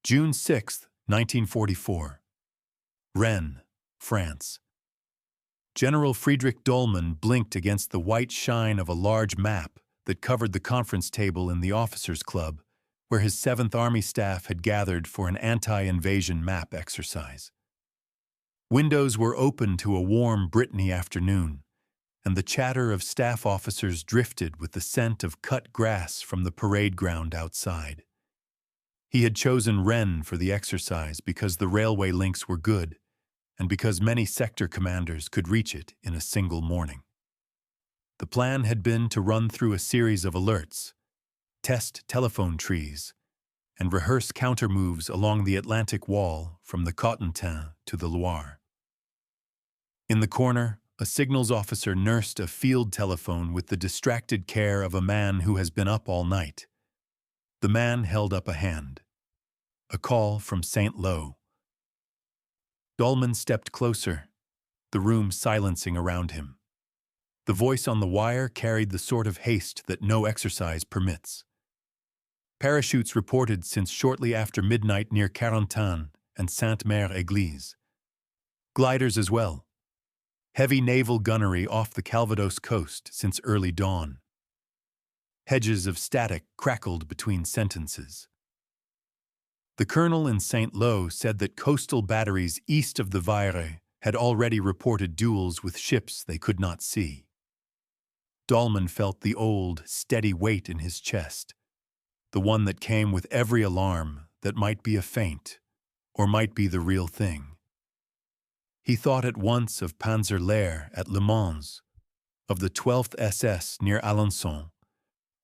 June 6, 1944. Rennes, France. General Friedrich Dollmann blinked against the white shine of a large map that covered the conference table in the officers' club, where his 7th Army staff had gathered for an anti-invasion map exercise. Windows were open to a warm Brittany afternoon, and the chatter of staff officers drifted with the scent of cut grass from the parade ground outside. He had chosen Rennes for the exercise because the railway links were good, and because many sector commanders could reach it in a single morning. The plan had been to run through a series of alerts, test telephone trees, and rehearse counter-moves along the Atlantic Wall from the Cotentin to the Loire. In the corner, a signals officer nursed a field telephone with the distracted care of a man who has been up all night. The man held up a hand. A call from St. Lo. Dollmann stepped closer, the room silencing around him. The voice on the wire carried the sort of haste that no exercise permits. Parachutes reported since shortly after midnight near Carentan and Sainte-Mère-Église. Gliders as well. Heavy naval gunnery off the Calvados coast since early dawn. Hedges of static crackled between sentences. The colonel in St. Lo said that coastal batteries east of the Vire had already reported duels with ships they could not see. Dollmann felt the old, steady weight in his chest, the one that came with every alarm that might be a feint, or might be the real thing. He thought at once of Panzer Lehr at Le Mans, of the 12th SS near Alençon,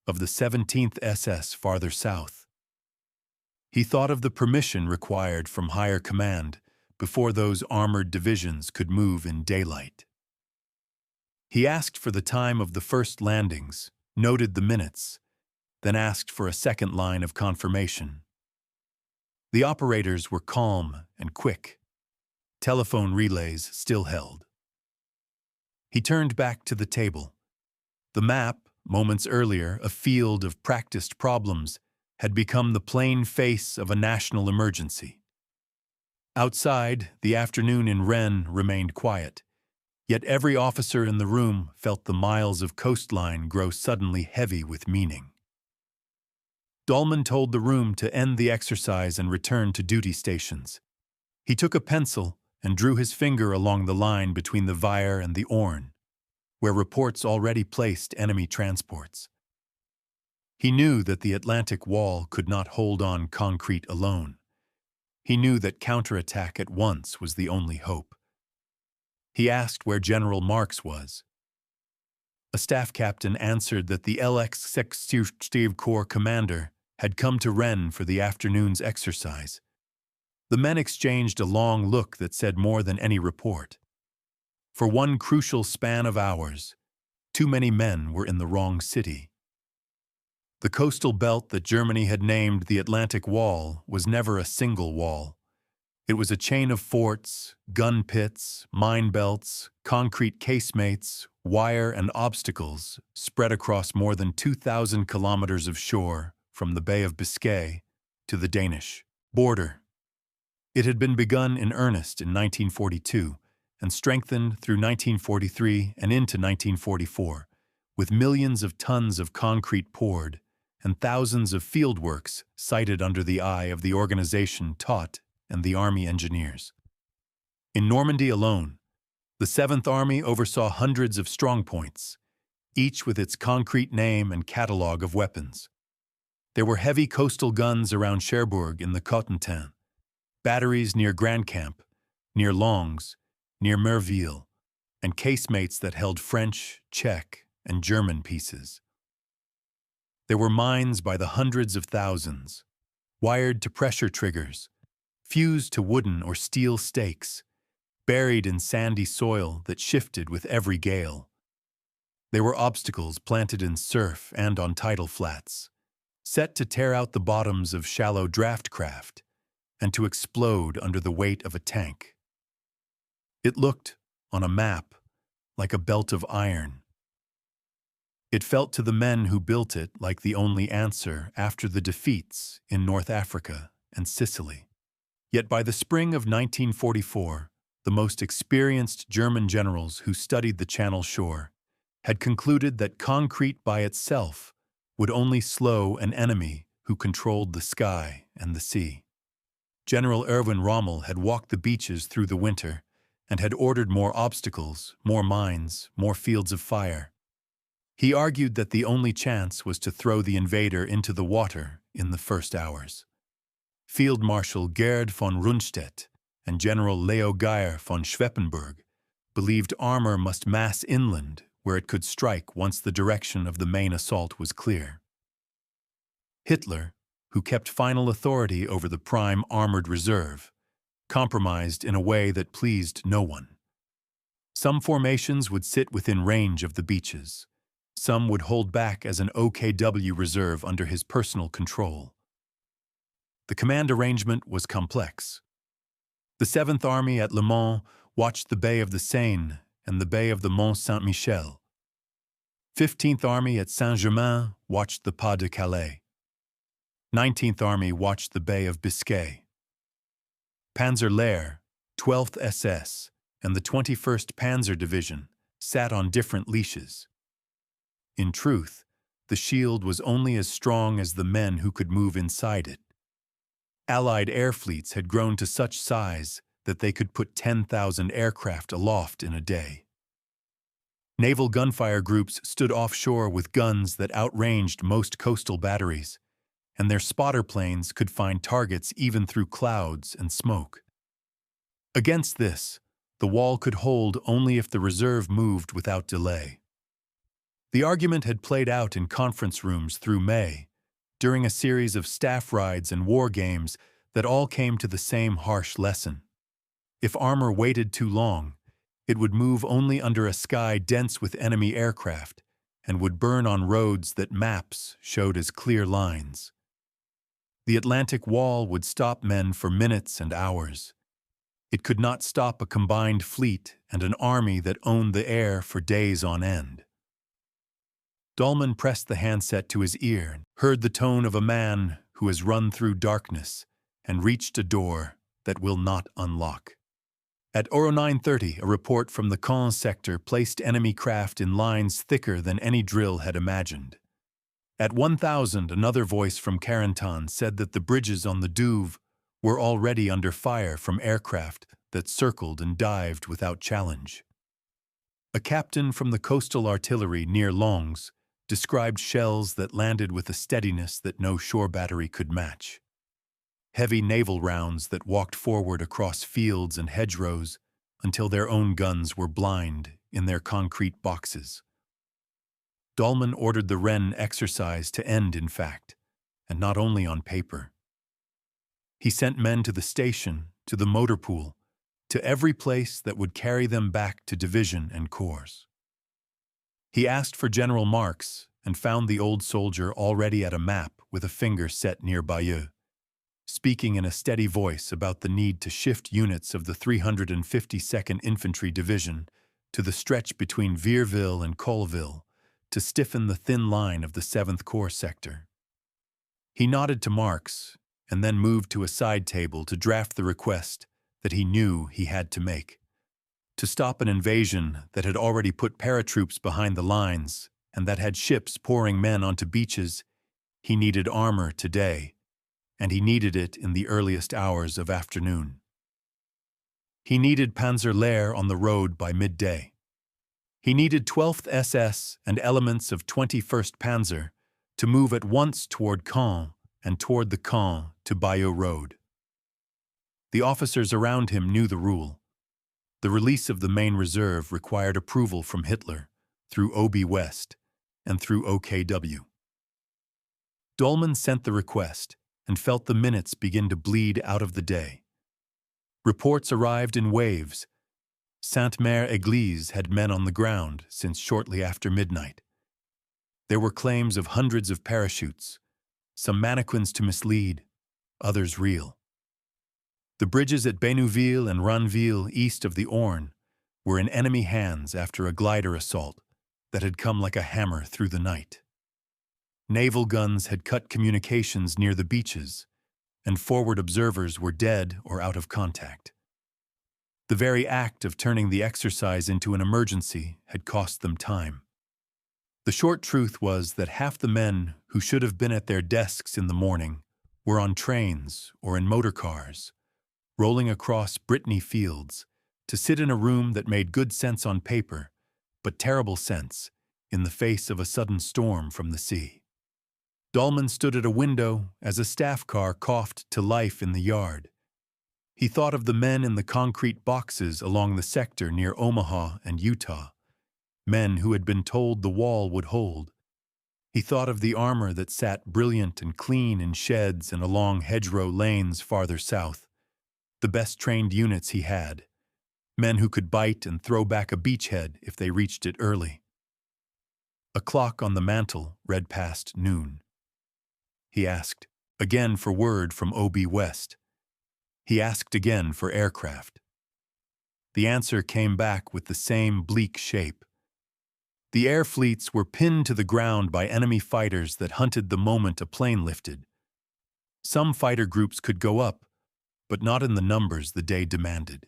of the 17th SS farther south. He thought of the permission required from higher command before those armored divisions could move in daylight. He asked for the time of the first landings, noted the minutes, then asked for a second line of confirmation. The operators were calm and quick. Telephone relays still held. He turned back to the table. The map, moments earlier a field of practiced problems, had become the plain face of a national emergency. Outside, the afternoon in Rennes remained quiet, yet every officer in the room felt the miles of coastline grow suddenly heavy with meaning. Dollmann told the room to end the exercise and return to duty stations. He took a pencil and drew his finger along the line between the Vire and the Orne, where reports already placed enemy transports. He knew that the Atlantic Wall could not hold on concrete alone. He knew that counterattack at once was the only hope. He asked where General Marx was. A staff captain answered that the LX-6 Corps commander had come to Rennes for the afternoon's exercise. The men exchanged a long look that said more than any report. For one crucial span of hours, too many men were in the wrong city. The coastal belt that Germany had named the Atlantic Wall was never a single wall. It was a chain of forts, gun pits, mine belts, concrete casemates, wire and obstacles spread across more than 2,000 kilometers of shore from the Bay of Biscay to the Danish border. It had been begun in earnest in 1942 and strengthened through 1943 and into 1944, with millions of tons of concrete poured and thousands of fieldworks sited under the eye of the organization Tot and the Army engineers. In Normandy alone, the 7th Army oversaw hundreds of strongpoints, each with its concrete name and catalog of weapons. There were heavy coastal guns around Cherbourg in the Cotentin, batteries near Grand Camp, near Longs, near Merville, and casemates that held French, Czech, and German pieces. There were mines by the hundreds of thousands, wired to pressure triggers, fused to wooden or steel stakes, buried in sandy soil that shifted with every gale. There were obstacles planted in surf and on tidal flats, set to tear out the bottoms of shallow draft craft and to explode under the weight of a tank. It looked, on a map, like a belt of iron. It felt to the men who built it like the only answer after the defeats in North Africa and Sicily. Yet by the spring of 1944, the most experienced German generals who studied the Channel shore had concluded that concrete by itself would only slow an enemy who controlled the sky and the sea. General Erwin Rommel had walked the beaches through the winter and had ordered more obstacles, more mines, more fields of fire. He argued that the only chance was to throw the invader into the water in the first hours. Field Marshal Gerd von Rundstedt and General Leo Geyer von Schweppenberg believed armor must mass inland where it could strike once the direction of the main assault was clear. Hitler, who kept final authority over the prime armored reserve, compromised in a way that pleased no one. Some formations would sit within range of the beaches. Some would hold back as an OKW reserve under his personal control. The command arrangement was complex. The 7th Army at Le Mans watched the Bay of the Seine and the Bay of the Mont Saint-Michel. 15th Army at Saint-Germain watched the Pas de Calais. 19th Army watched the Bay of Biscay. Panzer Lehr, 12th SS, and the 21st Panzer Division sat on different leashes. In truth, the shield was only as strong as the men who could move inside it. Allied air fleets had grown to such size that they could put 10,000 aircraft aloft in a day. Naval gunfire groups stood offshore with guns that outranged most coastal batteries, and their spotter planes could find targets even through clouds and smoke. Against this, the wall could hold only if the reserve moved without delay. The argument had played out in conference rooms through May, during a series of staff rides and war games that all came to the same harsh lesson. If armor waited too long, it would move only under a sky dense with enemy aircraft and would burn on roads that maps showed as clear lines. The Atlantic Wall would stop men for minutes and hours. It could not stop a combined fleet and an army that owned the air for days on end. Dollmann pressed the handset to his ear and heard the tone of a man who has run through darkness and reached a door that will not unlock. At 9:30, a report from the Caen sector placed enemy craft in lines thicker than any drill had imagined. At 1,000, another voice from Carentan said that the bridges on the Douve were already under fire from aircraft that circled and dived without challenge. A captain from the coastal artillery near Long's described shells that landed with a steadiness that no shore battery could match. Heavy naval rounds that walked forward across fields and hedgerows until their own guns were blind in their concrete boxes. Dollmann ordered the Rennes exercise to end, in fact, and not only on paper. He sent men to the station, to the motor pool, to every place that would carry them back to division and corps. He asked for General Marx and found the old soldier already at a map with a finger set near Bayeux, speaking in a steady voice about the need to shift units of the 352nd Infantry Division to the stretch between Vierville and Colleville to stiffen the thin line of the 7th Corps sector. He nodded to Marx and then moved to a side table to draft the request that he knew he had to make. To stop an invasion that had already put paratroops behind the lines and that had ships pouring men onto beaches, he needed armor today, and he needed it in the earliest hours of afternoon. He needed Panzer Lehr on the road by midday. He needed 12th SS and elements of 21st Panzer to move at once toward Caen and toward the Caen to Bayeux Road. The officers around him knew the rule. The release of the main reserve required approval from Hitler, through OB West, and through OKW. Dollmann sent the request and felt the minutes begin to bleed out of the day. Reports arrived in waves. Sainte-Mère-Église had men on the ground since shortly after midnight. There were claims of hundreds of parachutes, some mannequins to mislead, others real. The bridges at Bénouville and Ranville east of the Orne were in enemy hands after a glider assault that had come like a hammer through the night. Naval guns had cut communications near the beaches, and forward observers were dead or out of contact. The very act of turning the exercise into an emergency had cost them time. The short truth was that half the men who should have been at their desks in the morning were on trains or in motor cars, rolling across Brittany fields to sit in a room that made good sense on paper, but terrible sense in the face of a sudden storm from the sea. Dollmann stood at a window as a staff car coughed to life in the yard. He thought of the men in the concrete boxes along the sector near Omaha and Utah, men who had been told the wall would hold. He thought of the armor that sat brilliant and clean in sheds and along hedgerow lanes farther south, the best-trained units he had, men who could bite and throw back a beachhead if they reached it early. A clock on the mantel read past noon. He asked again for word from OB West. He asked again for aircraft. The answer came back with the same bleak shape. The air fleets were pinned to the ground by enemy fighters that hunted the moment a plane lifted. Some fighter groups could go up, but not in the numbers the day demanded.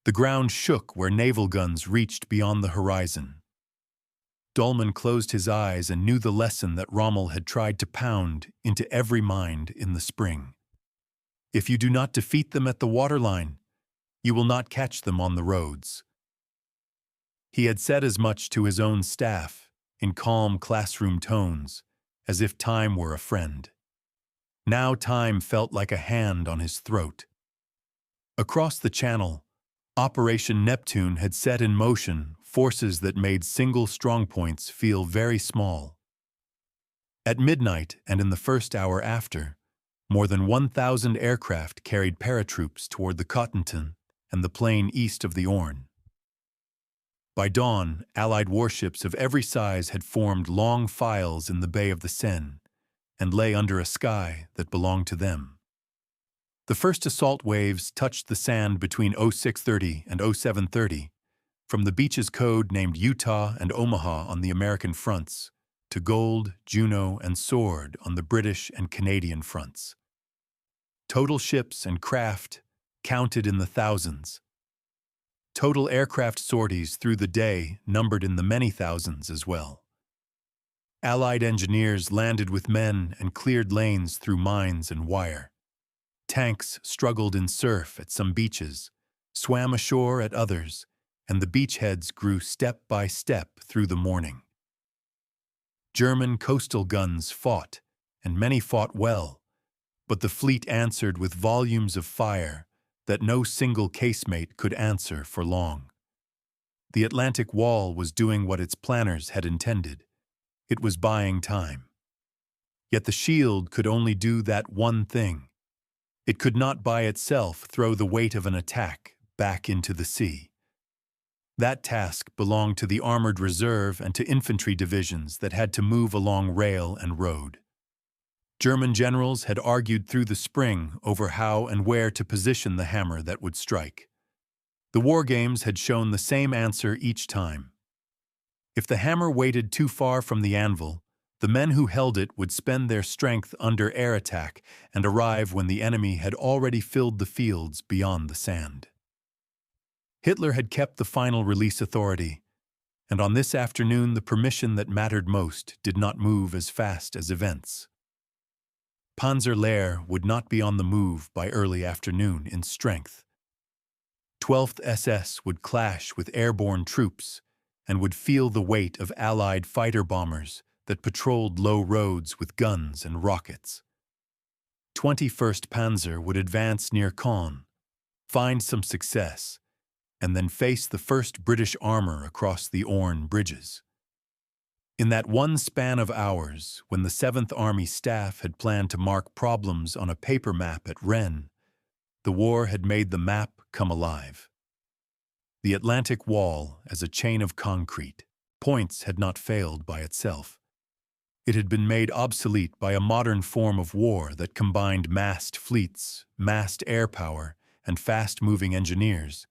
The ground shook where naval guns reached beyond the horizon. Dollmann closed his eyes and knew the lesson that Rommel had tried to pound into every mind in the spring. If you do not defeat them at the waterline, you will not catch them on the roads. He had said as much to his own staff, in calm classroom tones, as if time were a friend. Now time felt like a hand on his throat. Across the channel, Operation Neptune had set in motion forces that made single strongpoints feel very small. At midnight and in the first hour after, more than 1,000 aircraft carried paratroops toward the Cotentin and the plain east of the Orne. By dawn, Allied warships of every size had formed long files in the Bay of the Seine and lay under a sky that belonged to them. The first assault waves touched the sand between 0630 and 0730, from the beaches code named Utah and Omaha on the American fronts, to Gold, Juno, and Sword on the British and Canadian fronts. Total ships and craft counted in the thousands. Total aircraft sorties through the day numbered in the many thousands as well. Allied engineers landed with men and cleared lanes through mines and wire. Tanks struggled in surf at some beaches, swam ashore at others, and the beachheads grew step by step through the morning. German coastal guns fought, and many fought well, but the fleet answered with volumes of fire that no single casemate could answer for long. The Atlantic Wall was doing what its planners had intended. It was buying time. Yet the shield could only do that one thing. It could not by itself throw the weight of an attack back into the sea. That task belonged to the armored reserve and to infantry divisions that had to move along rail and road. German generals had argued through the spring over how and where to position the hammer that would strike. The war games had shown the same answer each time. If the hammer weighted too far from the anvil, the men who held it would spend their strength under air attack and arrive when the enemy had already filled the fields beyond the sand. Hitler had kept the final release authority, and on this afternoon the permission that mattered most did not move as fast as events. Panzer Lehr would not be on the move by early afternoon in strength. 12th SS would clash with airborne troops and would feel the weight of Allied fighter bombers that patrolled low roads with guns and rockets. 21st Panzer would advance near Caen, find some success, and then face the first British armor across the Orne bridges. In that one span of hours, when the 7th Army staff had planned to mark problems on a paper map at Rennes, the war had made the map come alive. The Atlantic Wall as a chain of concrete, points had not failed by itself. It had been made obsolete by a modern form of war that combined massed fleets, massed air power, and fast-moving engineers,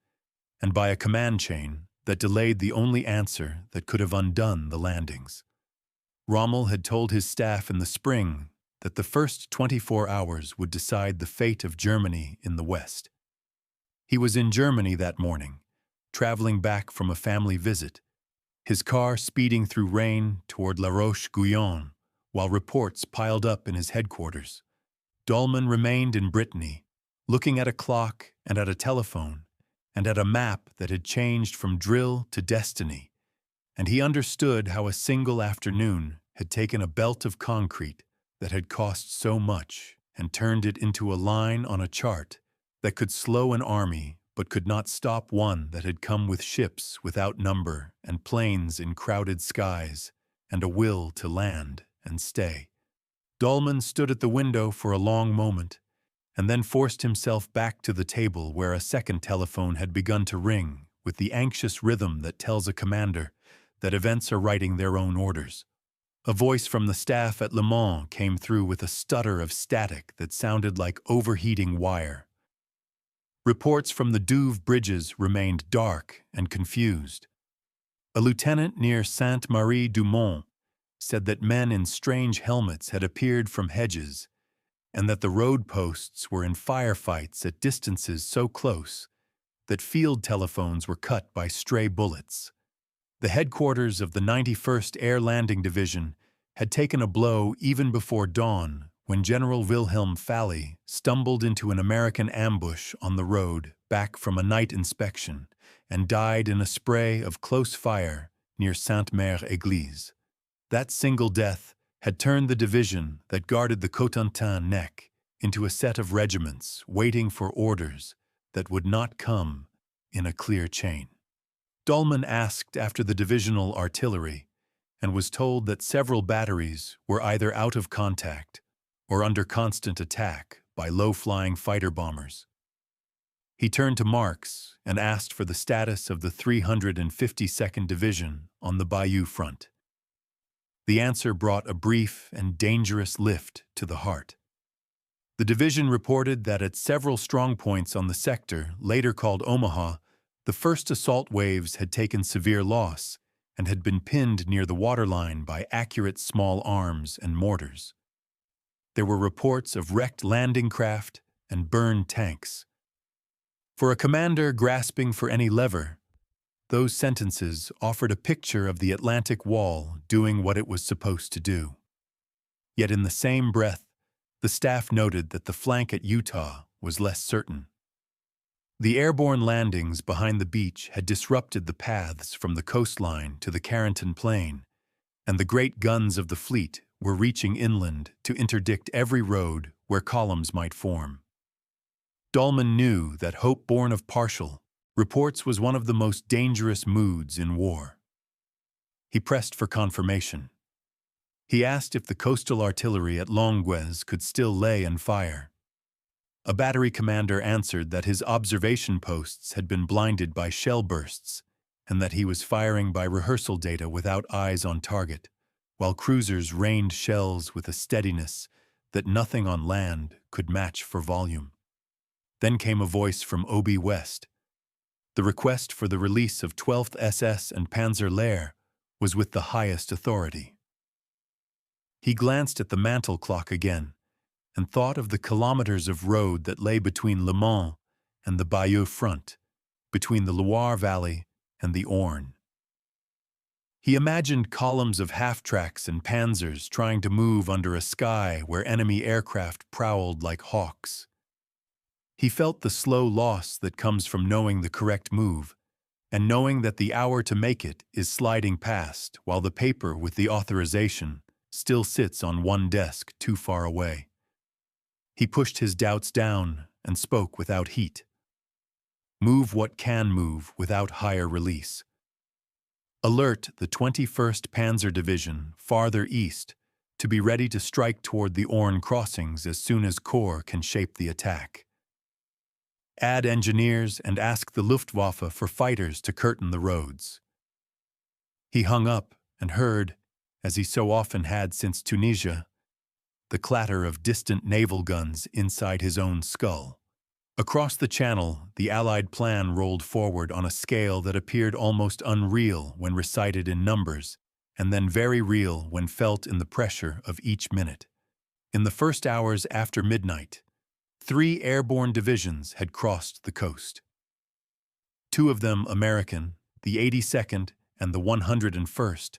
and by a command chain that delayed the only answer that could have undone the landings. Rommel had told his staff in the spring that the first 24 hours would decide the fate of Germany in the West. He was in Germany that morning, traveling back from a family visit, his car speeding through Rennes toward La Roche-Guyon, while reports piled up in his headquarters. Dollmann remained in Brittany, looking at a clock and at a telephone, and at a map that had changed from drill to destiny, and he understood how a single afternoon had taken a belt of concrete that had cost so much and turned it into a line on a chart that could slow an army but could not stop one that had come with ships without number and planes in crowded skies and a will to land and stay. Dollmann stood at the window for a long moment and then forced himself back to the table where a second telephone had begun to ring with the anxious rhythm that tells a commander that events are writing their own orders. A voice from the staff at Le Mans came through with a stutter of static that sounded like overheating wire. Reports from the Douve bridges remained dark and confused. A lieutenant near Sainte-Marie-du-Mont said that men in strange helmets had appeared from hedges and that the road posts were in firefights at distances so close that field telephones were cut by stray bullets. The headquarters of the 91st Air Landing Division had taken a blow even before dawn when General Wilhelm Falley stumbled into an American ambush on the road back from a night inspection and died in a spray of close fire near Sainte-Mère-Église. That single death had turned the division that guarded the Cotentin neck into a set of regiments waiting for orders that would not come in a clear chain. Dollmann asked after the divisional artillery and was told that several batteries were either out of contact or under constant attack by low-flying fighter bombers. He turned to Marx and asked for the status of the 352nd Division on the Bayeux front. The answer brought a brief and dangerous lift to the heart. The division reported that at several strong points on the sector, later called Omaha, the first assault waves had taken severe loss and had been pinned near the waterline by accurate small arms and mortars. There were reports of wrecked landing craft and burned tanks. For a commander grasping for any lever, those sentences offered a picture of the Atlantic Wall doing what it was supposed to do. Yet in the same breath, the staff noted that the flank at Utah was less certain. The airborne landings behind the beach had disrupted the paths from the coastline to the Carentan Plain, and the great guns of the fleet were reaching inland to interdict every road where columns might form. Dollmann knew that hope born of partial reports was one of the most dangerous moods in war. He pressed for confirmation. He asked if the coastal artillery at Longueuil could still lay and fire. A battery commander answered that his observation posts had been blinded by shell bursts and that he was firing by rehearsal data without eyes on target, while cruisers rained shells with a steadiness that nothing on land could match for volume. Then came a voice from OB West. The request for the release of 12th SS and Panzer Lehr was with the highest authority. He glanced at the mantel clock again and thought of the kilometers of road that lay between Le Mans and the Bayeux front, between the Loire Valley and the Orne. He imagined columns of half-tracks and panzers trying to move under a sky where enemy aircraft prowled like hawks. He felt the slow loss that comes from knowing the correct move, and knowing that the hour to make it is sliding past while the paper with the authorization still sits on one desk too far away. He pushed his doubts down and spoke without heat. Move what can move without higher release. Alert the 21st Panzer Division farther east to be ready to strike toward the Orne crossings as soon as Corps can shape the attack. Add engineers and ask the Luftwaffe for fighters to curtain the roads. He hung up and heard, as he so often had since Tunisia, the clatter of distant naval guns inside his own skull. Across the channel, the Allied plan rolled forward on a scale that appeared almost unreal when recited in numbers, and then very real when felt in the pressure of each minute. In the first hours after midnight, 3 airborne divisions had crossed the coast. 2 of them American, the 82nd and the 101st,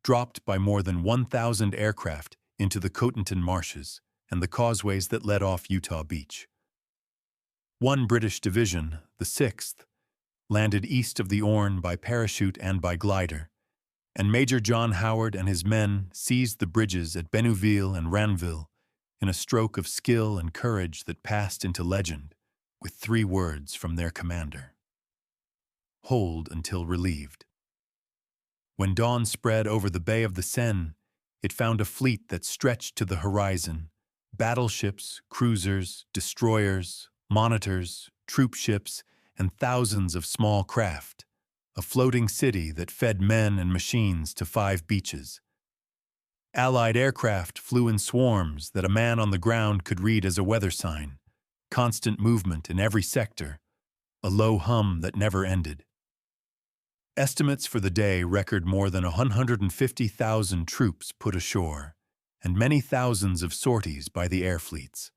dropped by more than 1,000 aircraft into the Cotentin marshes and the causeways that led off Utah Beach. 1 British division, the 6th, landed east of the Orne by parachute and by glider, and Major John Howard and his men seized the bridges at Bénouville and Ranville in a stroke of skill and courage that passed into legend with 3 words from their commander: "Hold until relieved." When dawn spread over the Bay of the Seine, it found a fleet that stretched to the horizon: battleships, cruisers, destroyers, monitors, troop ships, and thousands of small craft, a floating city that fed men and machines to 5 beaches. Allied aircraft flew in swarms that a man on the ground could read as a weather sign, constant movement in every sector, a low hum that never ended. Estimates for the day record more than 150,000 troops put ashore, and many thousands of sorties by the air fleets.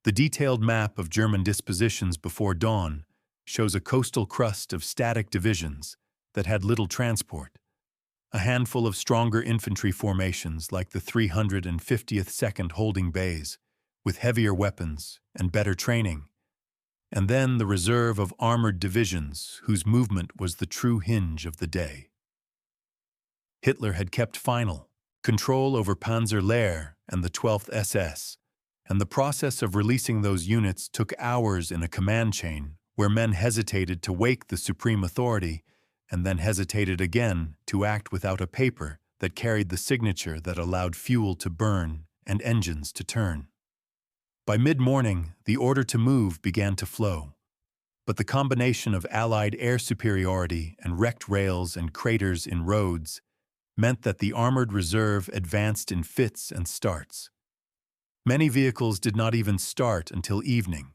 The detailed map of German dispositions before dawn shows a coastal crust of static divisions that had little transport, a handful of stronger infantry formations like the 350th 2nd holding bays, with heavier weapons and better training, and then the reserve of armored divisions whose movement was the true hinge of the day. Hitler had kept final control over Panzer Lehr and the 12th SS, and the process of releasing those units took hours in a command chain where men hesitated to wake the supreme authority and then hesitated again to act without a paper that carried the signature that allowed fuel to burn and engines to turn. By mid-morning, the order to move began to flow, but the combination of Allied air superiority and wrecked rails and craters in roads meant that the armored reserve advanced in fits and starts. Many vehicles did not even start until evening,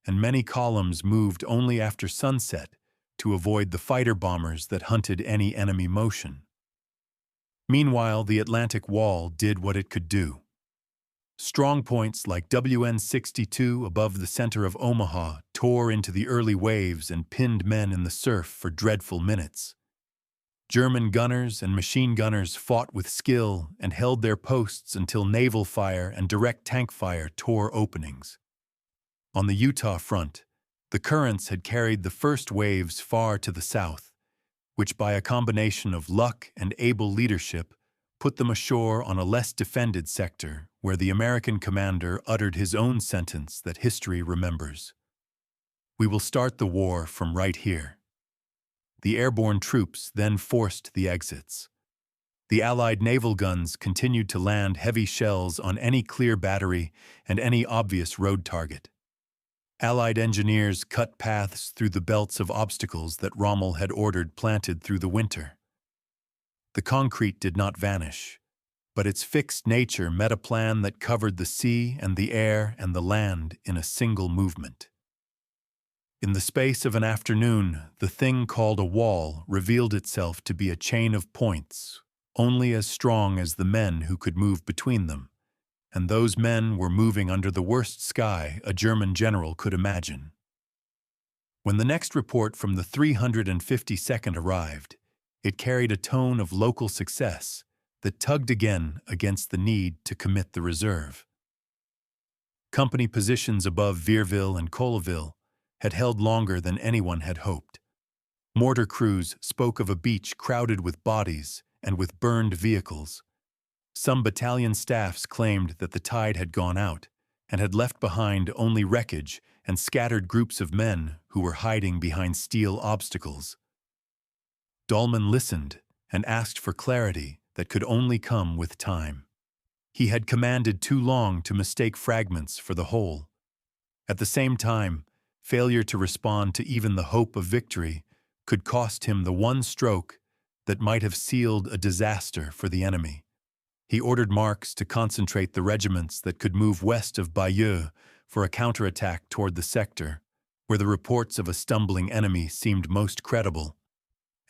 and many columns moved only after sunset to avoid the fighter bombers that hunted any enemy motion. Meanwhile, the Atlantic Wall did what it could do. Strong points like WN-62 above the center of Omaha tore into the early waves and pinned men in the surf for dreadful minutes. German gunners and machine gunners fought with skill and held their posts until naval fire and direct tank fire tore openings. On the Utah front, the currents had carried the first waves far to the south, which by a combination of luck and able leadership put them ashore on a less defended sector where the American commander uttered his own sentence that history remembers: "We will start the war from right here." The airborne troops then forced the exits. The Allied naval guns continued to land heavy shells on any clear battery and any obvious road target. Allied engineers cut paths through the belts of obstacles that Rommel had ordered planted through the winter. The concrete did not vanish, but its fixed nature met a plan that covered the sea and the air and the land in a single movement. In the space of an afternoon, the thing called a wall revealed itself to be a chain of points, only as strong as the men who could move between them, and those men were moving under the worst sky a German general could imagine. When the next report from the 352nd arrived, it carried a tone of local success that tugged again against the need to commit the reserve. Company positions above Vierville and Colleville had held longer than anyone had hoped. Mortar crews spoke of a beach crowded with bodies and with burned vehicles. Some battalion staffs claimed that the tide had gone out and had left behind only wreckage and scattered groups of men who were hiding behind steel obstacles. Dollmann listened and asked for clarity that could only come with time. He had commanded too long to mistake fragments for the whole. At the same time, failure to respond to even the hope of victory could cost him the one stroke that might have sealed a disaster for the enemy. He ordered Marx to concentrate the regiments that could move west of Bayeux for a counterattack toward the sector, where the reports of a stumbling enemy seemed most credible,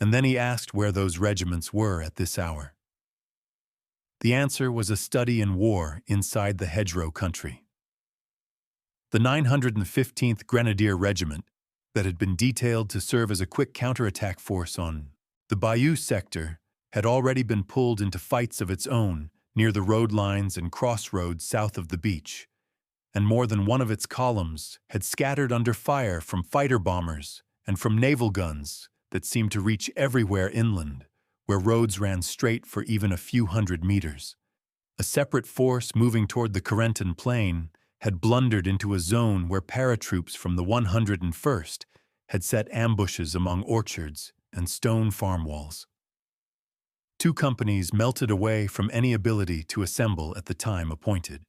and then he asked where those regiments were at this hour. The answer was a study in war inside the hedgerow country. The 915th Grenadier Regiment, that had been detailed to serve as a quick counterattack force on the Bayeux sector, had already been pulled into fights of its own near the road lines and crossroads south of the beach, and more than one of its columns had scattered under fire from fighter bombers and from naval guns that seemed to reach everywhere inland, where roads ran straight for even a few hundred meters. A separate force moving toward the Corentin Plain had blundered into a zone where paratroops from the 101st had set ambushes among orchards and stone farm walls. Two companies melted away from any ability to assemble at the time appointed.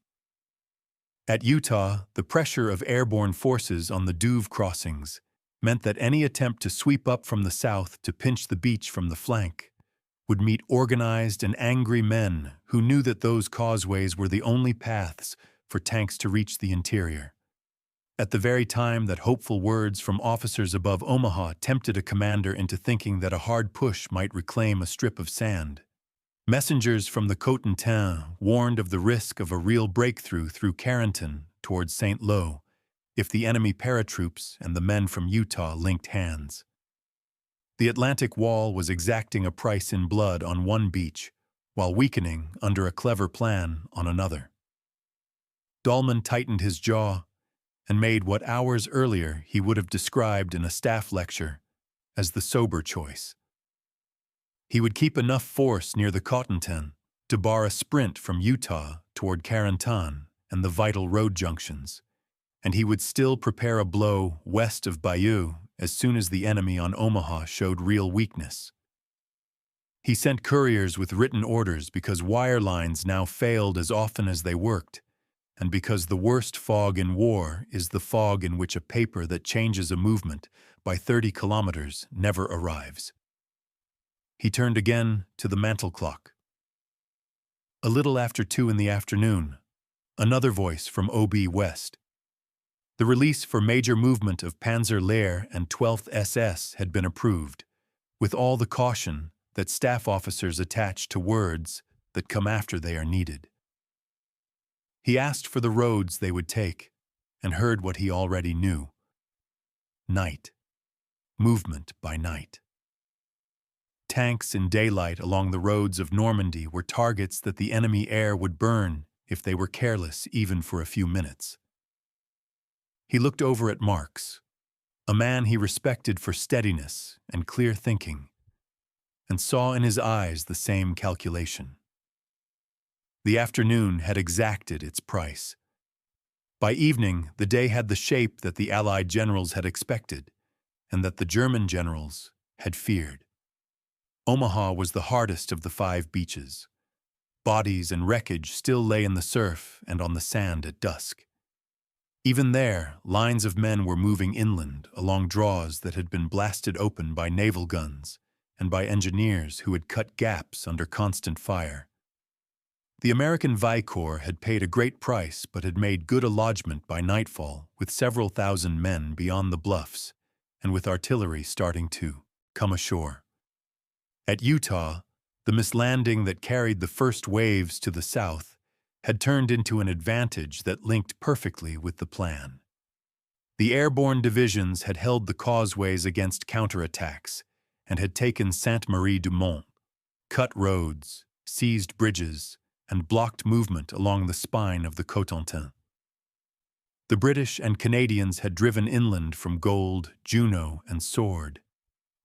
At Utah, the pressure of airborne forces on the Douve crossings meant that any attempt to sweep up from the south to pinch the beach from the flank would meet organized and angry men who knew that those causeways were the only paths for tanks to reach the interior. At the very time that hopeful words from officers above Omaha tempted a commander into thinking that a hard push might reclaim a strip of sand, messengers from the Cotentin warned of the risk of a real breakthrough through Carrington towards St. Lo if the enemy paratroops and the men from Utah linked hands. The Atlantic Wall was exacting a price in blood on one beach, while weakening under a clever plan on another. Dollmann tightened his jaw and made what hours earlier he would have described in a staff lecture as the sober choice. He would keep enough force near the Cotentin to bar a sprint from Utah toward Carrington and the vital road junctions, and he would still prepare a blow west of Bayeux as soon as the enemy on Omaha showed real weakness. He sent couriers with written orders because wire lines now failed as often as they worked, and because the worst fog in war is the fog in which a paper that changes a movement by 30 kilometers never arrives. He turned again to the mantel clock. A little after 2 in the afternoon, another voice from OB West. The release for major movement of Panzer Lehr and 12th SS had been approved, with all the caution that staff officers attach to words that come after they are needed. He asked for the roads they would take, and heard what he already knew. Night. Movement by night. Tanks in daylight along the roads of Normandy were targets that the enemy air would burn if they were careless even for a few minutes. He looked over at Marks, a man he respected for steadiness and clear thinking, and saw in his eyes the same calculation. The afternoon had exacted its price. By evening, the day had the shape that the Allied generals had expected, and that the German generals had feared. Omaha was the hardest of the 5 beaches. Bodies and wreckage still lay in the surf and on the sand at dusk. Even there, lines of men were moving inland along draws that had been blasted open by naval guns and by engineers who had cut gaps under constant fire. The American Vi Corps had paid a great price but had made good a lodgment by nightfall with several thousand men beyond the bluffs and with artillery starting to come ashore. At Utah, the mislanding that carried the first waves to the south had turned into an advantage that linked perfectly with the plan. The airborne divisions had held the causeways against counterattacks and had taken Sainte-Marie-du-Mont, cut roads, seized bridges, and blocked movement along the spine of the Cotentin. The British and Canadians had driven inland from Gold, Juno, and Sword,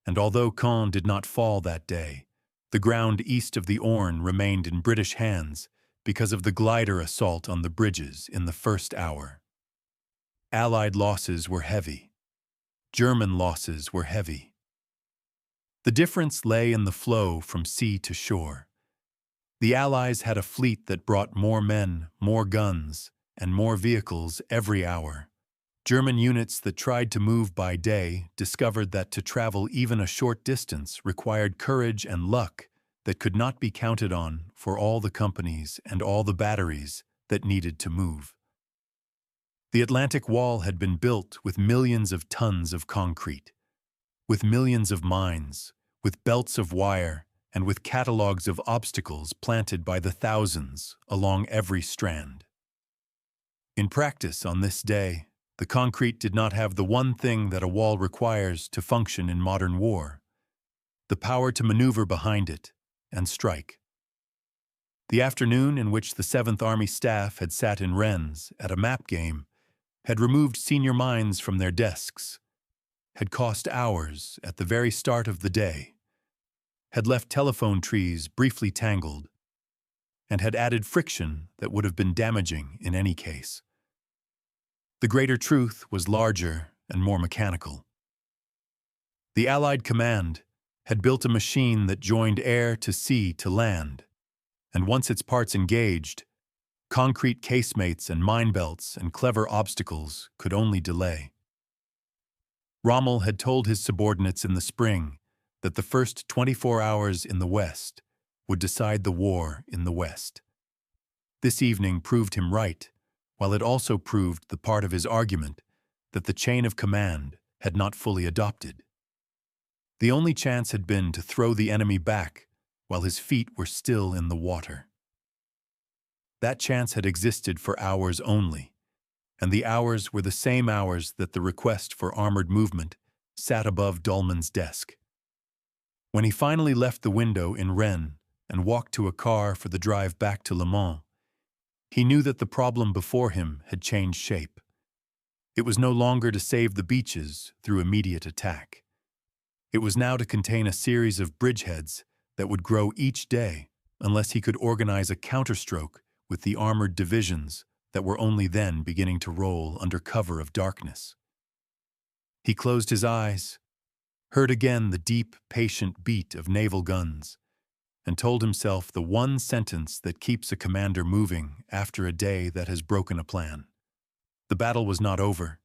and although Caen did not fall that day, the ground east of the Orne remained in British hands because of the glider assault on the bridges in the first hour. Allied losses were heavy. German losses were heavy. The difference lay in the flow from sea to shore. The Allies had a fleet that brought more men, more guns, and more vehicles every hour. German units that tried to move by day discovered that to travel even a short distance required courage and luck that could not be counted on for all the companies and all the batteries that needed to move. The Atlantic Wall had been built with millions of tons of concrete, with millions of mines, with belts of wire and with catalogues of obstacles planted by the thousands along every strand. In practice on this day, the concrete did not have the one thing that a wall requires to function in modern war: the power to maneuver behind it and strike. The afternoon in which the 7th Army staff had sat in Rennes at a map game had removed senior minds from their desks, had cost hours at the very start of the day, had left telephone trees briefly tangled, and had added friction that would have been damaging in any case. The greater truth was larger and more mechanical. The Allied command had built a machine that joined air to sea to land, and once its parts engaged, concrete casemates and mine belts and clever obstacles could only delay. Rommel had told his subordinates in the spring that the first 24 hours in the West would decide the war in the West. This evening proved him right, while it also proved the part of his argument that the chain of command had not fully adopted. The only chance had been to throw the enemy back while his feet were still in the water. That chance had existed for hours only, and the hours were the same hours that the request for armored movement sat above Dollmann's desk. When he finally left the window in Rennes and walked to a car for the drive back to Le Mans, he knew that the problem before him had changed shape. It was no longer to save the beaches through immediate attack. It was now to contain a series of bridgeheads that would grow each day unless he could organize a counterstroke with the armored divisions that were only then beginning to roll under cover of darkness. He closed his eyes, heard again the deep, patient beat of naval guns, and told himself the one sentence that keeps a commander moving after a day that has broken a plan. The battle was not over.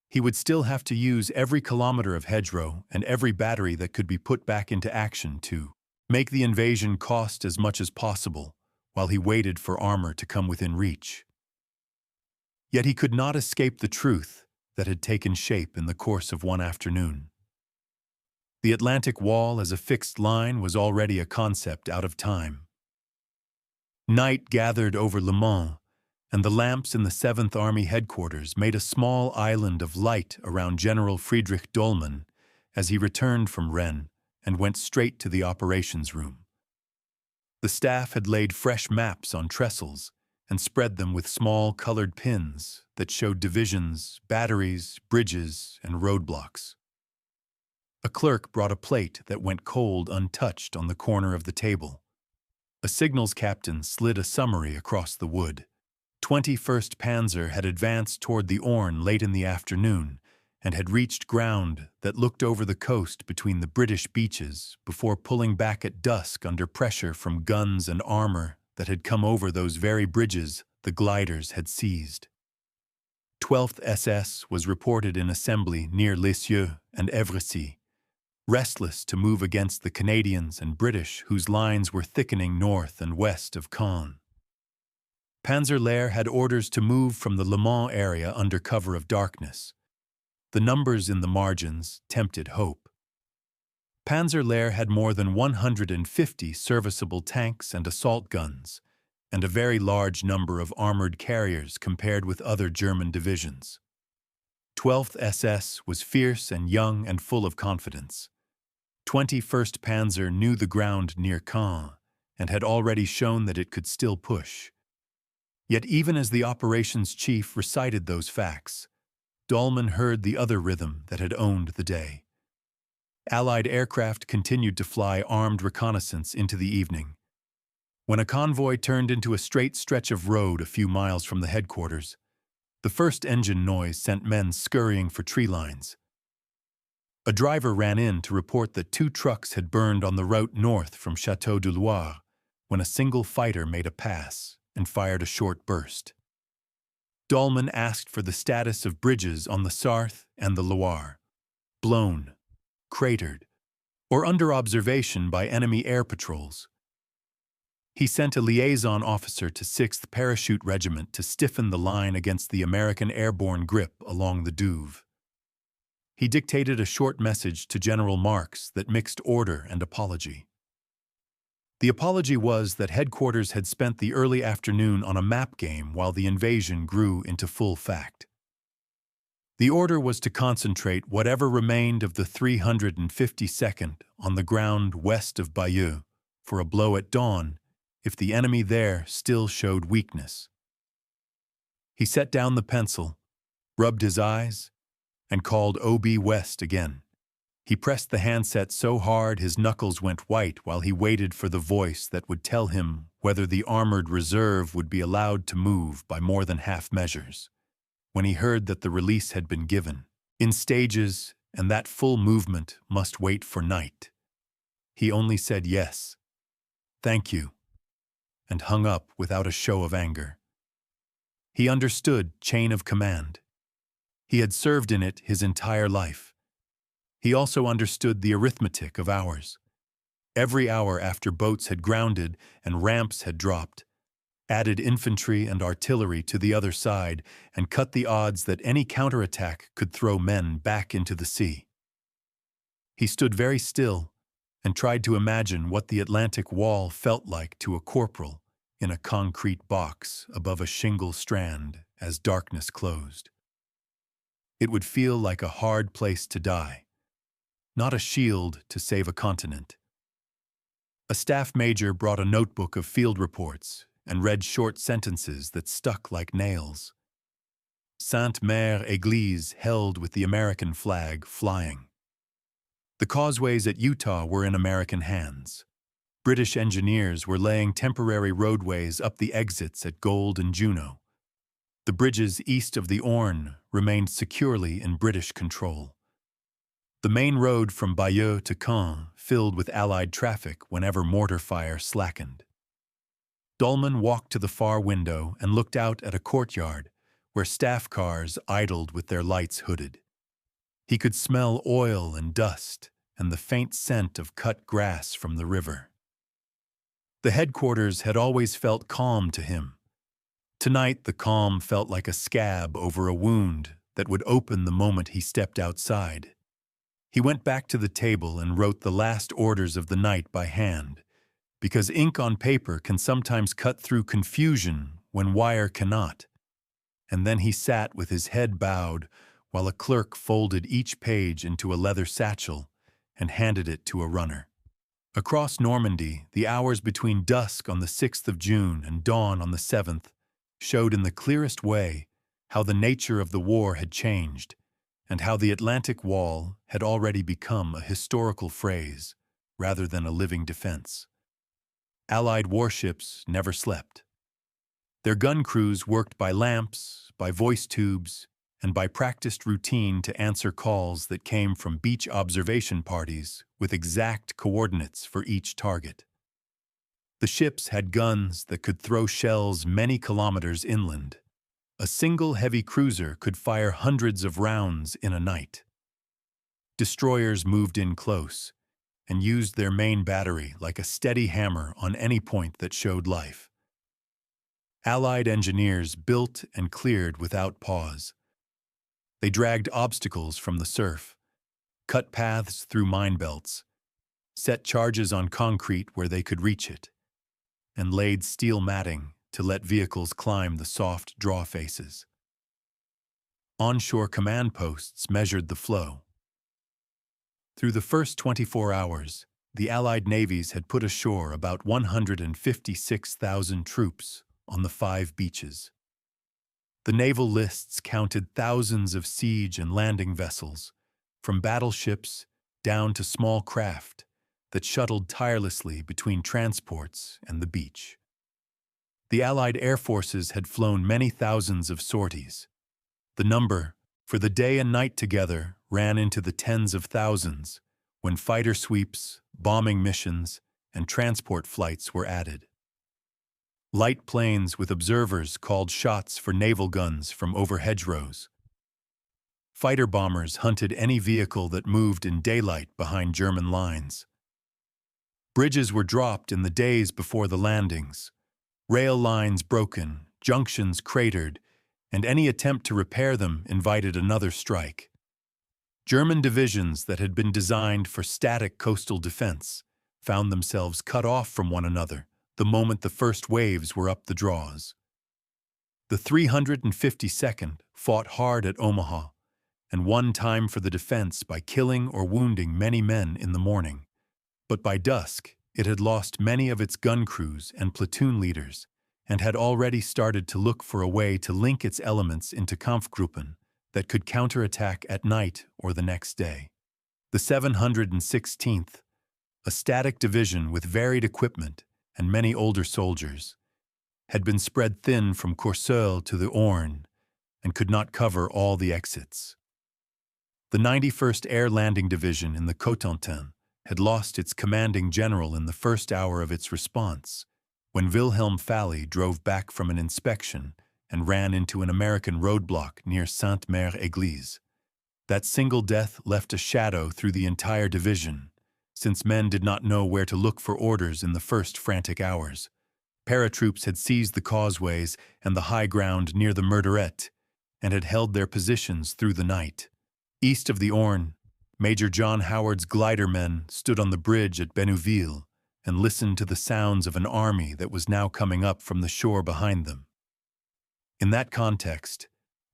He would still have to use every kilometer of hedgerow and every battery that could be put back into action to make the invasion cost as much as possible while he waited for armor to come within reach. Yet he could not escape the truth that had taken shape in the course of one afternoon. The Atlantic Wall as a fixed line was already a concept out of time. Night gathered over Le Mans, and the lamps in the 7th Army headquarters made a small island of light around General Friedrich Dollmann as he returned from Rennes and went straight to the operations room. The staff had laid fresh maps on trestles and spread them with small colored pins that showed divisions, batteries, bridges, and roadblocks. A clerk brought a plate that went cold untouched on the corner of the table. A signals captain slid a summary across the wood. 21st Panzer had advanced toward the Orne late in the afternoon and had reached ground that looked over the coast between the British beaches before pulling back at dusk under pressure from guns and armor that had come over those very bridges the gliders had seized. 12th SS was reported in assembly near Lisieux and Evrecy, restless to move against the Canadians and British whose lines were thickening north and west of Caen. Panzer-Lehr had orders to move from the Le Mans area under cover of darkness. The numbers in the margins tempted hope. Panzer-Lehr had more than 150 serviceable tanks and assault guns, and a very large number of armored carriers compared with other German divisions. 12th SS was fierce and young and full of confidence. 21st Panzer knew the ground near Caen and had already shown that it could still push. Yet even as the operations chief recited those facts, Dollmann heard the other rhythm that had owned the day. Allied aircraft continued to fly armed reconnaissance into the evening. When a convoy turned into a straight stretch of road a few miles from the headquarters, the first engine noise sent men scurrying for tree lines. A driver ran in to report that 2 trucks had burned on the route north from Château du Loir when a single fighter made a pass and fired a short burst. Dollmann asked for the status of bridges on the Sarthe and the Loire, blown, cratered, or under observation by enemy air patrols. He sent a liaison officer to 6th Parachute Regiment to stiffen the line against the American airborne grip along the Douve. He dictated a short message to General Marx that mixed order and apology. The apology was that headquarters had spent the early afternoon on a map game while the invasion grew into full fact. The order was to concentrate whatever remained of the 352nd on the ground west of Bayeux for a blow at dawn if the enemy there still showed weakness. He set down the pencil, rubbed his eyes, and called OB West again. He pressed the handset so hard his knuckles went white while he waited for the voice that would tell him whether the armored reserve would be allowed to move by more than half measures. When he heard that the release had been given, in stages, and that full movement must wait for night, he only said yes, thank you, and hung up without a show of anger. He understood chain of command. He had served in it his entire life. He also understood the arithmetic of hours. Every hour after boats had grounded and ramps had dropped, added infantry and artillery to the other side, and cut the odds that any counterattack could throw men back into the sea. He stood very still and tried to imagine what the Atlantic wall felt like to a corporal in a concrete box above a shingle strand as darkness closed. It would feel like a hard place to die, not a shield to save a continent. A staff major brought a notebook of field reports and read short sentences that stuck like nails. Sainte Mère Église held with the American flag flying. The causeways at Utah were in American hands. British engineers were laying temporary roadways up the exits at Gold and Juno. The bridges east of the Orne remained securely in British control. The main road from Bayeux to Caen filled with Allied traffic whenever mortar fire slackened. Dollmann walked to the far window and looked out at a courtyard where staff cars idled with their lights hooded. He could smell oil and dust and the faint scent of cut grass from the river. The headquarters had always felt calm to him. Tonight the calm felt like a scab over a wound that would open the moment he stepped outside. He went back to the table and wrote the last orders of the night by hand, because ink on paper can sometimes cut through confusion when wire cannot. And then he sat with his head bowed while a clerk folded each page into a leather satchel and handed it to a runner. Across Normandy, the hours between dusk on the 6th of June and dawn on the 7th showed in the clearest way how the nature of the war had changed and how the Atlantic Wall had already become a historical phrase rather than a living defense. Allied warships never slept. Their gun crews worked by lamps, by voice tubes, and by practiced routine to answer calls that came from beach observation parties with exact coordinates for each target. The ships had guns that could throw shells many kilometers inland. A single heavy cruiser could fire hundreds of rounds in a night. Destroyers moved in close and used their main battery like a steady hammer on any point that showed life. Allied engineers built and cleared without pause. They dragged obstacles from the surf, cut paths through mine belts, set charges on concrete where they could reach it, and laid steel matting to let vehicles climb the soft draw faces. Onshore command posts measured the flow. Through the first 24 hours, the Allied navies had put ashore about 156,000 troops on the 5 beaches. The naval lists counted thousands of siege and landing vessels, from battleships down to small craft that shuttled tirelessly between transports and the beach. The Allied air forces had flown many thousands of sorties. The number, for the day and night together, ran into the tens of thousands when fighter sweeps, bombing missions, and transport flights were added. Light planes with observers called shots for naval guns from over hedgerows. Fighter bombers hunted any vehicle that moved in daylight behind German lines. Bridges were dropped in the days before the landings, rail lines broken, junctions cratered, and any attempt to repair them invited another strike. German divisions that had been designed for static coastal defense found themselves cut off from one another the moment the first waves were up the draws. The 352nd fought hard at Omaha and won time for the defense by killing or wounding many men in the morning. But by dusk, it had lost many of its gun crews and platoon leaders and had already started to look for a way to link its elements into Kampfgruppen that could counterattack at night or the next day. The 716th, a static division with varied equipment and many older soldiers, had been spread thin from Courseulles to the Orne and could not cover all the exits. The 91st Air Landing Division in the Cotentin had lost its commanding general in the first hour of its response, when Wilhelm Falley drove back from an inspection and ran into an American roadblock near Sainte-Mère-Église. That single death left a shadow through the entire division, since men did not know where to look for orders in the first frantic hours. Paratroops had seized the causeways and the high ground near the Murderette and had held their positions through the night. East of the Orne, Major John Howard's glider men stood on the bridge at Bénouville and listened to the sounds of an army that was now coming up from the shore behind them. In that context,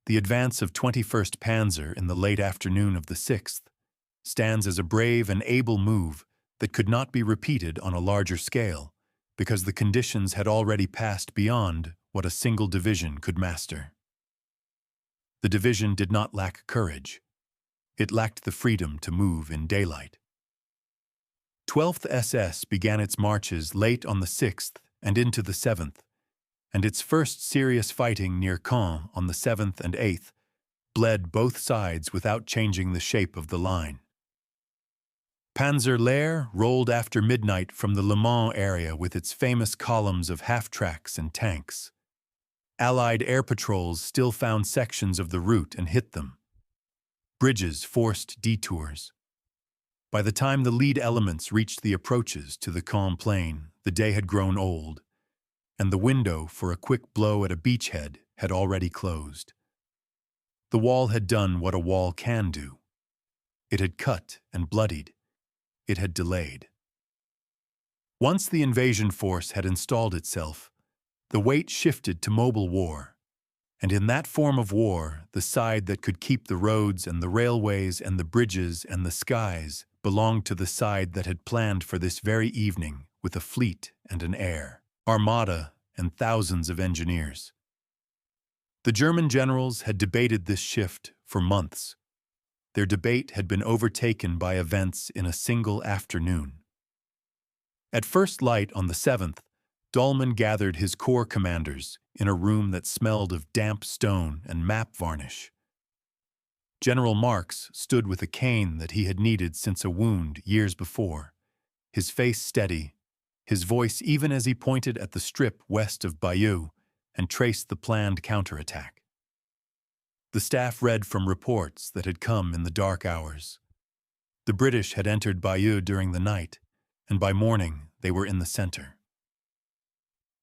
the advance of 21st Panzer in the late afternoon of the 6th stands as a brave and able move that could not be repeated on a larger scale, because the conditions had already passed beyond what a single division could master. The division did not lack courage. It lacked the freedom to move in daylight. 12th SS began its marches late on the 6th and into the 7th, and its first serious fighting near Caen on the 7th and 8th bled both sides without changing the shape of the line. Panzer Lehr rolled after midnight from the Le Mans area with its famous columns of half-tracks and tanks. Allied air patrols still found sections of the route and hit them. Bridges forced detours. By the time the lead elements reached the approaches to the Caen plain, the day had grown old, and the window for a quick blow at a beachhead had already closed. The wall had done what a wall can do. It had cut and bloodied. It had delayed. Once the invasion force had installed itself, the weight shifted to mobile war, and in that form of war, the side that could keep the roads and the railways and the bridges and the skies belonged to the side that had planned for this very evening with a fleet and an air, armada, and thousands of engineers. The German generals had debated this shift for months. Their debate had been overtaken by events in a single afternoon. At first light on the 7th, Dollmann gathered his corps commanders in a room that smelled of damp stone and map varnish. General Marx stood with a cane that he had needed since a wound years before, his face steady, his voice even as he pointed at the strip west of Bayeux and traced the planned counterattack. The staff read from reports that had come in the dark hours. The British had entered Bayeux during the night, and by morning they were in the center.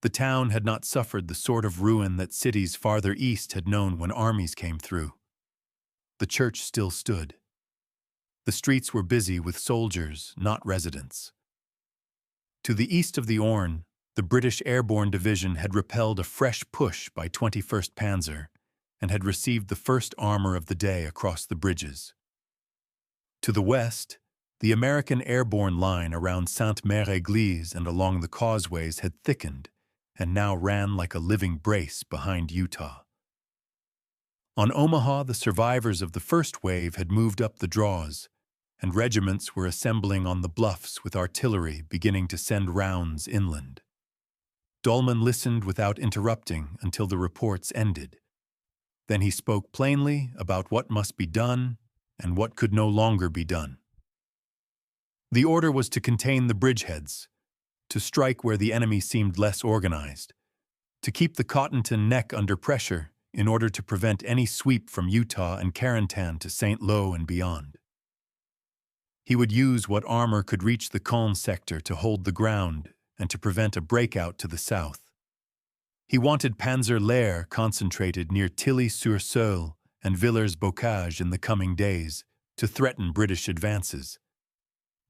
The town had not suffered the sort of ruin that cities farther east had known when armies came through. The church still stood. The streets were busy with soldiers, not residents. To the east of the Orne, the British Airborne Division had repelled a fresh push by 21st Panzer and had received the first armor of the day across the bridges. To the west, the American airborne line around Sainte-Mère-Église and along the causeways had thickened and now ran like a living brace behind Utah. On Omaha, the survivors of the first wave had moved up the draws, and regiments were assembling on the bluffs with artillery beginning to send rounds inland. Dollmann listened without interrupting until the reports ended. Then he spoke plainly about what must be done and what could no longer be done. The order was to contain the bridgeheads, to strike where the enemy seemed less organized, to keep the Cotentin neck under pressure in order to prevent any sweep from Utah and Carentan to St. Lo and beyond. He would use what armor could reach the Caen sector to hold the ground and to prevent a breakout to the south. He wanted Panzer Lehr concentrated near Tilly-sur-Seulles and Villers-Bocage in the coming days to threaten British advances.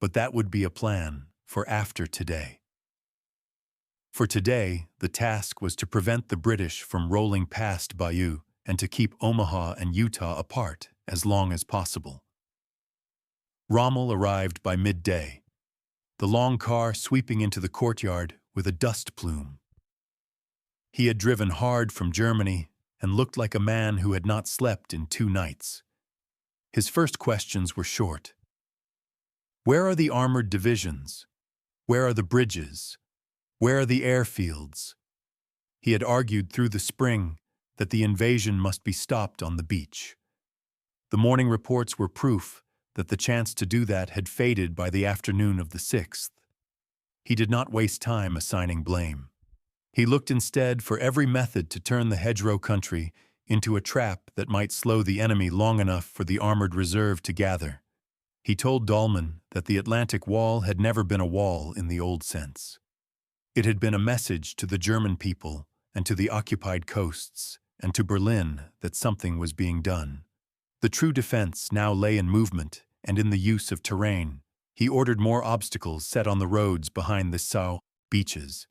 But that would be a plan, for after today. For today, the task was to prevent the British from rolling past Bayeux and to keep Omaha and Utah apart as long as possible. Rommel arrived by midday, the long car sweeping into the courtyard with a dust plume. He had driven hard from Germany and looked like a man who had not slept in 2 nights. His first questions were short. Where are the armored divisions? Where are the bridges? Where are the airfields? He had argued through the spring that the invasion must be stopped on the beach. The morning reports were proof that the chance to do that had faded by the afternoon of the 6th. He did not waste time assigning blame. He looked instead for every method to turn the hedgerow country into a trap that might slow the enemy long enough for the armored reserve to gather. He told Dollmann that the Atlantic Wall had never been a wall in the old sense. It had been a message to the German people and to the occupied coasts and to Berlin that something was being done. The true defense now lay in movement and in the use of terrain. He ordered more obstacles set on the roads behind the Sau beaches.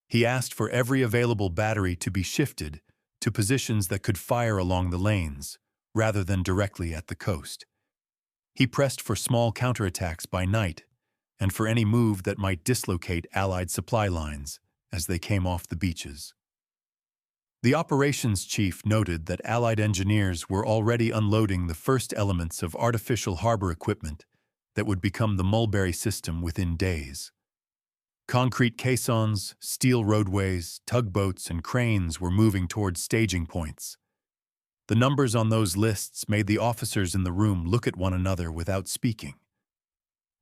He asked for every available battery to be shifted to positions that could fire along the lanes, rather than directly at the coast. He pressed for small counterattacks by night, and for any move that might dislocate Allied supply lines as they came off the beaches. The operations chief noted that Allied engineers were already unloading the first elements of artificial harbor equipment that would become the Mulberry system within days. Concrete caissons, steel roadways, tugboats, and cranes were moving towards staging points. The numbers on those lists made the officers in the room look at one another without speaking.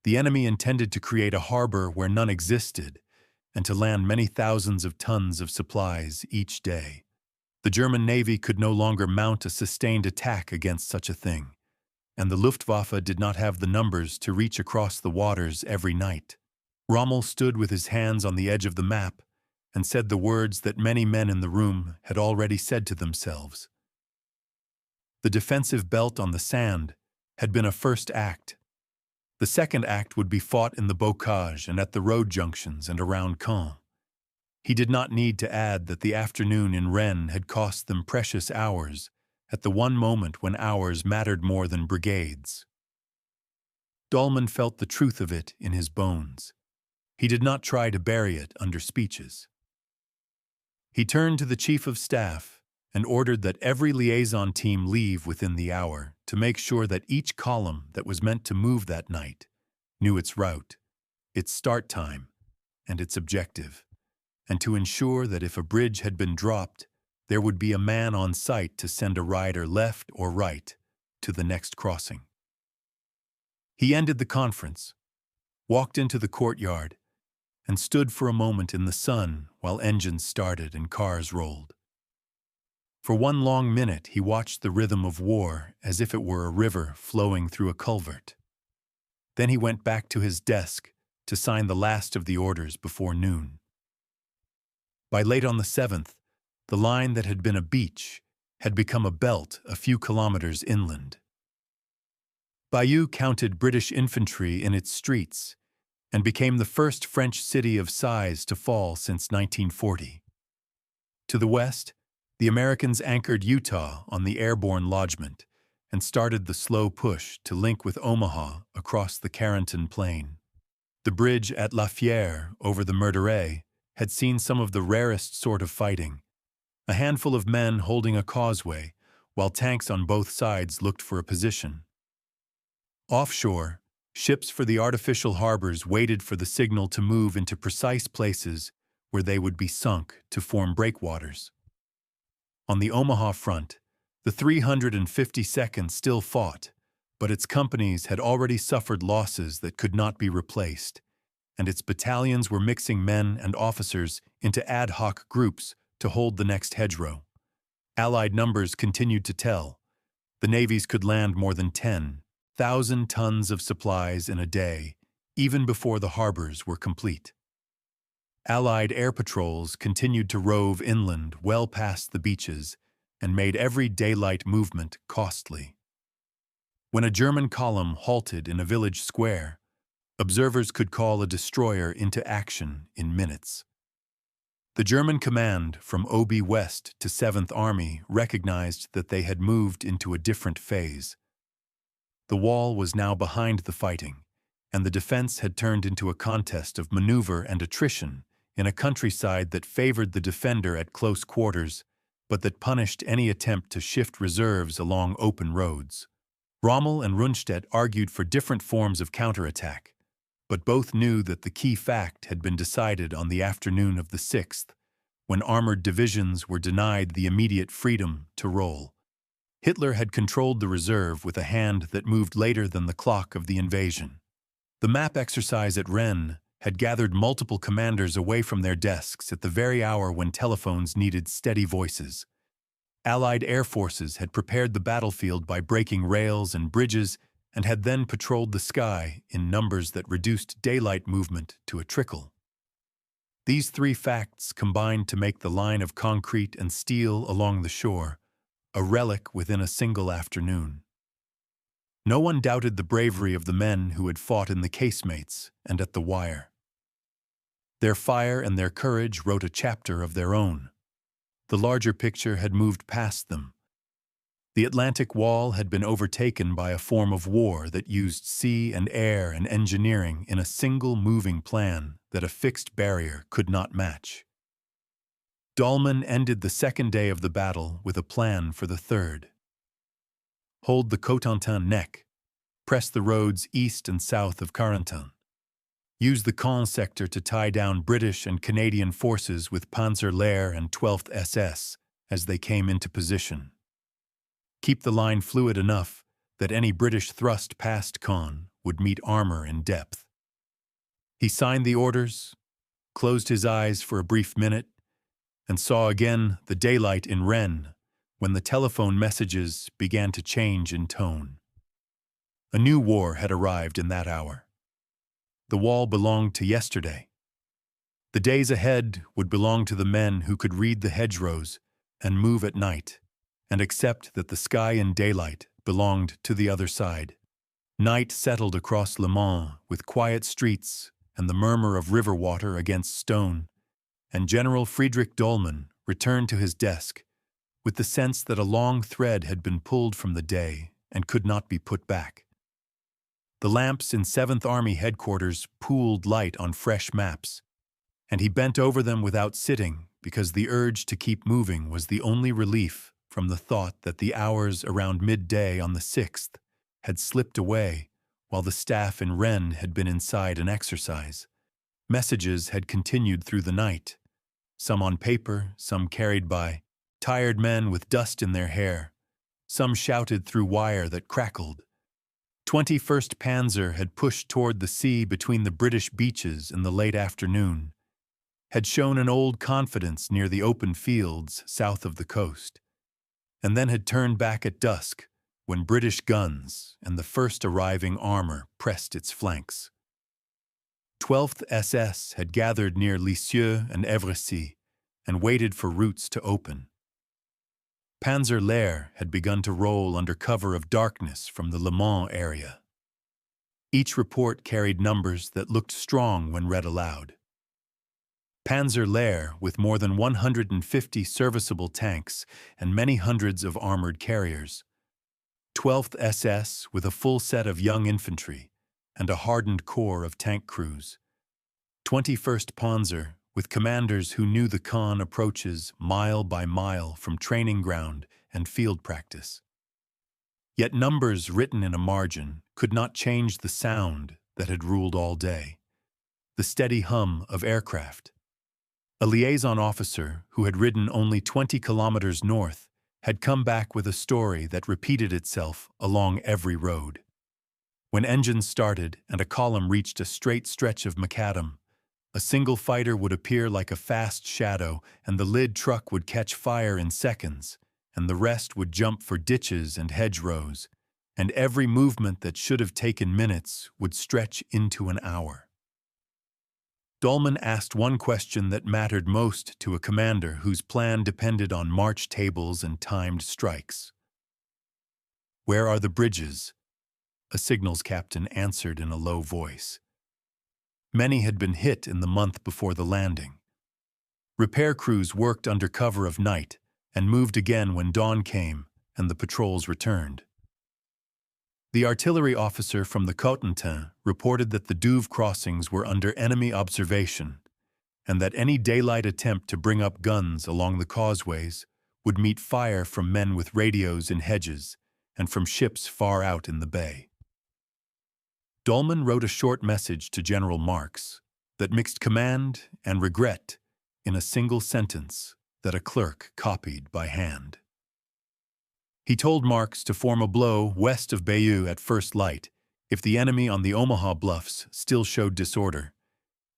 The enemy intended to create a harbor where none existed and to land many thousands of tons of supplies each day. The German Navy could no longer mount a sustained attack against such a thing, and the Luftwaffe did not have the numbers to reach across the waters every night. Rommel stood with his hands on the edge of the map and said the words that many men in the room had already said to themselves. The defensive belt on the sand had been a first act. The second act would be fought in the bocage and at the road junctions and around Caen. He did not need to add that the afternoon in Rennes had cost them precious hours, at the one moment when hours mattered more than brigades. Dollmann felt the truth of it in his bones. He did not try to bury it under speeches. He turned to the Chief of Staff and ordered that every liaison team leave within the hour to make sure that each column that was meant to move that night knew its route, its start time, and its objective, and to ensure that if a bridge had been dropped, there would be a man on site to send a rider left or right to the next crossing. He ended the conference, walked into the courtyard, and stood for a moment in the sun while engines started and cars rolled. For one long minute he watched the rhythm of war as if it were a river flowing through a culvert. Then he went back to his desk to sign the last of the orders before noon. By late on the 7th, the line that had been a beach had become a belt a few kilometers inland. Bayeux counted British infantry in its streets and became the first French city of size to fall since 1940. To the west, the Americans anchored Utah on the airborne lodgment and started the slow push to link with Omaha across the Carenton Plain. The bridge at La Fière over the Murderay had seen some of the rarest sort of fighting, a handful of men holding a causeway while tanks on both sides looked for a position. Offshore, ships for the artificial harbors waited for the signal to move into precise places where they would be sunk to form breakwaters. On the Omaha front, the 352nd still fought, but its companies had already suffered losses that could not be replaced, and its battalions were mixing men and officers into ad hoc groups to hold the next hedgerow. Allied numbers continued to tell. The navies could land more than 10,000 tons of supplies in a day, even before the harbors were complete. Allied air patrols continued to rove inland well past the beaches and made every daylight movement costly. When a German column halted in a village square, Observers could call a destroyer into action in minutes. The German command from OB West to 7th Army recognized that they had moved into a different phase. The wall was now behind the fighting, and the defense had turned into a contest of maneuver and attrition in a countryside that favored the defender at close quarters, but that punished any attempt to shift reserves along open roads. Rommel and Rundstedt argued for different forms of counterattack, but both knew that the key fact had been decided on the afternoon of the 6th, when armored divisions were denied the immediate freedom to roll. Hitler had controlled the reserve with a hand that moved later than the clock of the invasion. The map exercise at Rennes had gathered multiple commanders away from their desks at the very hour when telephones needed steady voices. Allied air forces had prepared the battlefield by breaking rails and bridges and had then patrolled the sky in numbers that reduced daylight movement to a trickle. These three facts combined to make the line of concrete and steel along the shore a relic within a single afternoon. No one doubted the bravery of the men who had fought in the casemates and at the wire. Their fire and their courage wrote a chapter of their own. The larger picture had moved past them. The Atlantic Wall had been overtaken by a form of war that used sea and air and engineering in a single moving plan that a fixed barrier could not match. Dollmann ended the second day of the battle with a plan for the third. Hold the Cotentin neck. Press the roads east and south of Carentan. Use the Caen sector to tie down British and Canadian forces with Panzer Lehr and 12th SS as they came into position. Keep the line fluid enough that any British thrust past Caen would meet armor in depth. He signed the orders, closed his eyes for a brief minute, and saw again the daylight in Rennes when the telephone messages began to change in tone. A new war had arrived in that hour. The wall belonged to yesterday. The days ahead would belong to the men who could read the hedgerows and move at night, and accept that the sky in daylight belonged to the other side. Night settled across Le Mans with quiet streets and the murmur of river water against stone, and General Friedrich Dollmann returned to his desk with the sense that a long thread had been pulled from the day and could not be put back. The lamps in 7th Army headquarters pooled light on fresh maps, and he bent over them without sitting because the urge to keep moving was the only relief from the thought that the hours around midday on the 6th had slipped away while the staff in Rennes had been inside an exercise. Messages had continued through the night, some on paper, some carried by tired men with dust in their hair, some shouted through wire that crackled. 21st Panzer had pushed toward the sea between the British beaches in the late afternoon, had shown an old confidence near the open fields south of the coast, and then had turned back at dusk when British guns and the first arriving armor pressed its flanks. 12th SS had gathered near Lisieux and Evrecy and waited for routes to open. Panzer Lehr had begun to roll under cover of darkness from the Le Mans area. Each report carried numbers that looked strong when read aloud. Panzer Lehr with more than 150 serviceable tanks and many hundreds of armored carriers. 12th SS with a full set of young infantry and a hardened corps of tank crews. 21st Panzer with commanders who knew the Caen approaches mile by mile from training ground and field practice. Yet numbers written in a margin could not change the sound that had ruled all day, the steady hum of aircraft. A liaison officer who had ridden only 20 kilometers north had come back with a story that repeated itself along every road. When engines started and a column reached a straight stretch of macadam, a single fighter would appear like a fast shadow, and the lid truck would catch fire in seconds, and the rest would jump for ditches and hedgerows, and every movement that should have taken minutes would stretch into an hour. Dollmann asked one question that mattered most to a commander whose plan depended on march tables and timed strikes. "Where are the bridges?" A signals captain answered in a low voice. Many had been hit in the month before the landing. Repair crews worked under cover of night and moved again when dawn came and the patrols returned. The artillery officer from the Cotentin reported that the Douve crossings were under enemy observation and that any daylight attempt to bring up guns along the causeways would meet fire from men with radios in hedges and from ships far out in the bay. Dollmann wrote a short message to General Marx that mixed command and regret in a single sentence that a clerk copied by hand. He told Marx to form a blow west of Bayeux at first light if the enemy on the Omaha bluffs still showed disorder,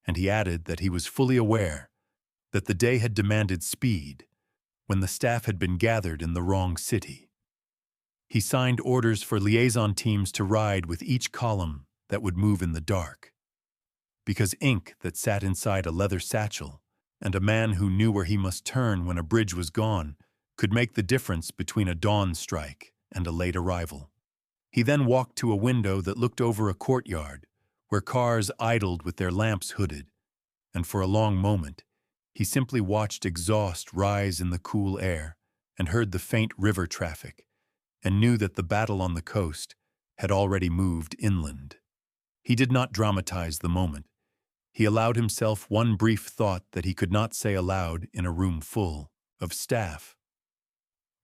and he added that he was fully aware that the day had demanded speed when the staff had been gathered in the wrong city. He signed orders for liaison teams to ride with each column that would move in the dark, because ink that sat inside a leather satchel and a man who knew where he must turn when a bridge was gone could make the difference between a dawn strike and a late arrival. He then walked to a window that looked over a courtyard where cars idled with their lamps hooded, and for a long moment he simply watched exhaust rise in the cool air and heard the faint river traffic and knew that the battle on the coast had already moved inland. He did not dramatize the moment. He allowed himself one brief thought that he could not say aloud in a room full of staff.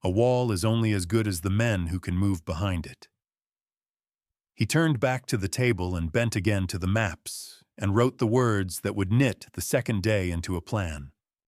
A wall is only as good as the men who can move behind it. He turned back to the table and bent again to the maps and wrote the words that would knit the second day into a plan.